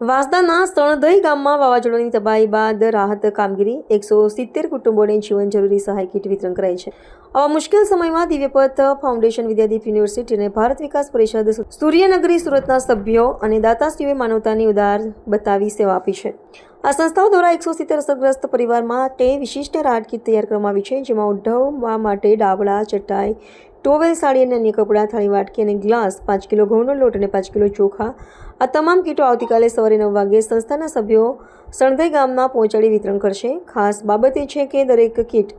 વાંસદાના સણધઈ ગામમાં વાવાઝોડાની તબાહી બાદ રાહત કામગીરી 170 કુટુંબોને જીવન જરૂરી સહાય કીટ વિતરણ કરાઈ છે. આવા મુશ્કેલ સમયમાં દિવ્યપથ ફાઉન્ડેશન, વિદ્યાદીપ યુનિવર્સિટી અને ભારત વિકાસ પરિષદ, સૂર્યનગરી સુરતના સભ્યો અને દાતાશ્રીઓએ માનવતાની ઉદાર બતાવી સેવા આપી છે. આ સંસ્થાઓ દ્વારા 170 અસરગ્રસ્ત પરિવાર માટે વિશિષ્ટ રાહત કીટ તૈયાર કરવામાં આવી છે, જેમાં ઓઢવવા માટે ડાબડા, ચટાઈ, ટોવેલ, સાડી અને અન્ય કપડાં, થાળી, વાટકી અને ગ્લાસ, 5 કિલો ઘઉંનો લોટ અને 5 કિલો ચોખા. આ તમામ કીટો આવતીકાલે સવારે 9 વાગ્યે સંસ્થાના સભ્યો સણધઈ ગામના પહોંચાડી વિતરણ કરશે. ખાસ બાબત એ છે કે દરેક કીટ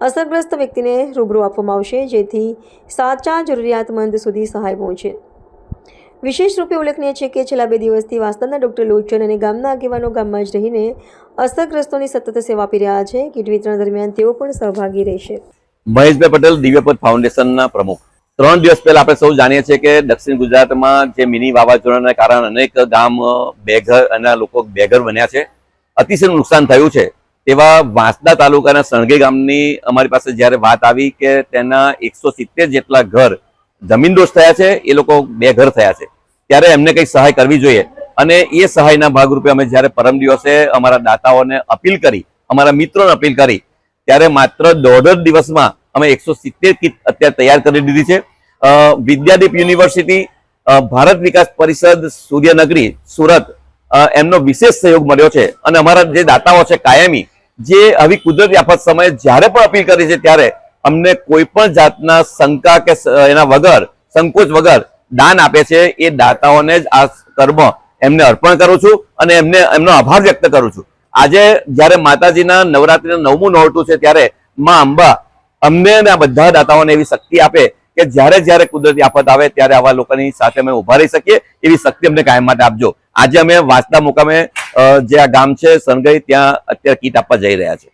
અસરગ્રસ્ત વ્યક્તિને રૂબરૂ આપવામાં આવશે, જેથી સાચા જરૂરિયાતમંદ સુધી સહાય પહોંચે. વિશેષ રૂપે ઉલ્લેખનીય છે કે છેલ્લા 2 દિવસથી વાંસદાના ડોક્ટર લોચન અને ગામના આગેવાનો ગામમાં જ રહીને અસરગ્રસ્તોની સતત સેવા આપી રહ્યા છે. કીટ વિતરણ દરમિયાન તેઓ પણ સહભાગી રહેશે. મહેશભાઈ પટેલ, દિવ્યપથ ફાઉન્ડેશનના પ્રમુખ. 3 દિવસ પહેલા આપણે સૌ જાણીએ છીએ કે દક્ષિણ ગુજરાતમાં જે મિની વાવાઝોડાના કારણે અનેક ગામ બેઘર અને લોકો બેઘર બન્યા છે, અતિશય નુકસાન થયું છે. તેવા વાંસદા તાલુકાના સણધઈ ગામની અમારી પાસે જ્યારે વાત આવી કે તેના 170 જેટલા ઘર જમીનદોષ થયા છે, એ લોકો બેઘર થયા છે, ત્યારે એમને કંઈક સહાય કરવી જોઈએ. અને એ સહાયના ભાગરૂપે અમે જ્યારે પરમ દિવસે અમારા દાતાઓને અપીલ કરી, અમારા મિત્રોને અપીલ કરી, ત્યારે માત્ર 1.5 દિવસમાં અમે 170 કીટ અત્યારે તૈયાર કરી દીધી છે. વિદ્યાદીપ યુનિવર્સિટી, ભારત વિકાસ પરિષદ, સૂર્યનગરી સુરત, એમનો વિશેષ સહયોગ મળ્યો છે. અને અમારા જે દાતાઓ છે કાયમી, જે આવી કુદરતી આફત સમયે જ્યારે પણ અપીલ કરી છે ત્યારે અમને કોઈ પણ જાતના શંકા કે એના વગર, સંકોચ વગર દાન આપે છે. એ દાતાઓને જ આ કર્મ એમને અર્પણ કરું છું અને એમનો આભાર વ્યક્ત કરું છું. આજે જ્યારે માતાજીના નવરાત્રીનું 9મું નોરતું છે, ત્યારે માં અંબા અમને અને આ બધા દાતાઓને એવી શક્તિ આપે કે જ્યારે કુદરતી આફત આવે ત્યારે આવા લોકોની સાથે અમે ઉભા રહી શકીએ. એવી શક્તિ અમને કાયમ માટે આપજો. આજે અમે વાંસદા મુકામે જે આ ગામ છે સણધઈ, ત્યાં અત્યારે કીટ આપવા જઈ રહ્યા છે.